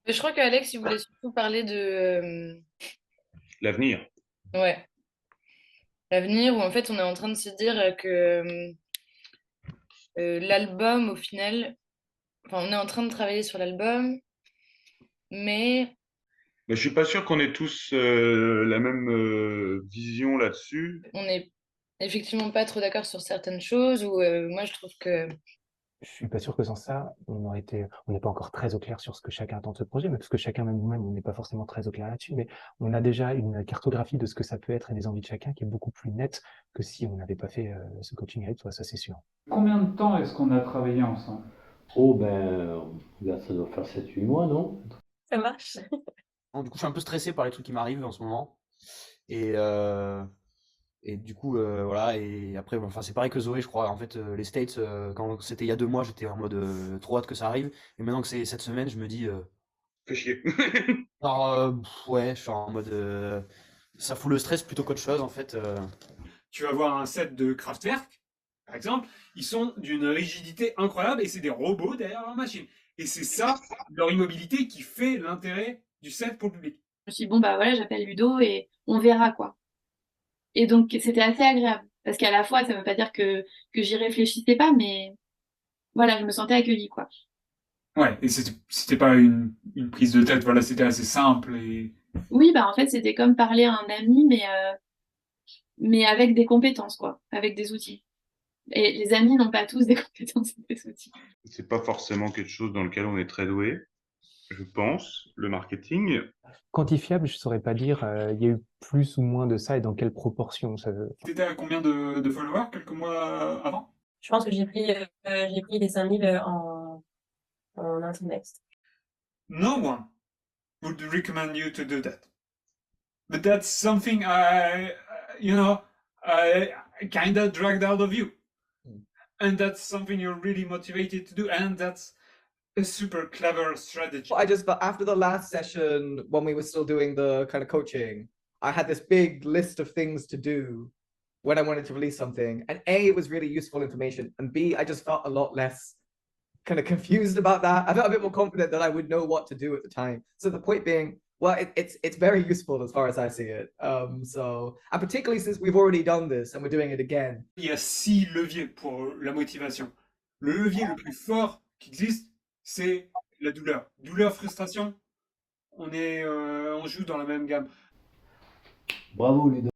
Je crois qu'Alex, il voulait surtout parler de L'avenir. ouais, l'avenir, où en fait on est en train de se dire que l'album, au final, enfin on est en train de travailler sur l'album, mais Mais je suis pas sûr qu'on ait tous la même vision là-dessus. on n'est effectivement pas trop d'accord sur certaines choses, ou moi je trouve que Je suis pas sûr que sans ça, on n'est pas encore très au clair sur ce que chacun attend de ce projet, mais parce que chacun, même nous-mêmes, on n'est pas forcément très au clair là-dessus, mais on a déjà une cartographie de ce que ça peut être et des envies de chacun qui est beaucoup plus nette que si on n'avait pas fait ce coaching avec toi, ça c'est sûr. Combien de temps est-ce qu'on a travaillé ensemble? Oh ben, regarde, ça doit faire 7 8 mois, non? Ça marche. Bon, du coup, je suis un peu stressé par les trucs qui m'arrivent en ce moment. Et, euh, et du coup, voilà. Et après, bon, enfin, c'est pareil que Zoé, je crois. En fait, les States, quand c'était il y a 2 mois, j'étais en mode trop hâte que ça arrive. Et maintenant que c'est cette semaine, je me dis, Fais chier. genre, ouais, je suis en mode, ça fout le stress plutôt qu'autre chose, en fait. Tu vas voir un set de Kraftwerk, par exemple, ils sont d'une rigidité incroyable et c'est des robots derrière leur machine. Et c'est ça, leur immobilité, qui fait l'intérêt du set pour le public. Je me suis dit, bon, bah voilà, j'appelle Ludo et on verra, quoi. Et donc, c'était assez agréable. Parce qu'à la fois, ça veut pas dire que j'y réfléchissais pas, mais voilà, je me sentais accueillie, quoi. Ouais, et c'était pas une prise de tête, voilà, c'était assez simple et Oui, bah en fait, c'était comme parler à un ami, mais avec des compétences, quoi, avec des outils. Et les amis n'ont pas tous des compétences et des outils. C'est pas forcément quelque chose dans lequel on est très doué, je pense, le marketing. Quantifiable, je saurais pas dire, il y a eu plus ou moins de ça et dans quelle proportion ça veut. t'étais à combien de followers quelques mois avant? Je pense que j'ai pris les 5000 en un trimestre. No one would recommend you to do that. But that's something I kind of dragged out of you. And that's something you're really motivated to do. And that's a super clever strategy. I just felt after the last session, when we were still doing the kind of coaching, I had this big list of things to do when I wanted to release something. And A, it was really useful information. And B, I just felt a lot less kind of confused about that. I felt a bit more confident that I would know what to do at the time. So the point being, well, it's very useful as far as I see it. And particularly since we've already done this and we're doing it again. Il y a 6 leviers pour la motivation. Le levier le plus fort qui existe, c'est la douleur. Douleur, frustration, on joue dans la même gamme. Bravo, Ludo.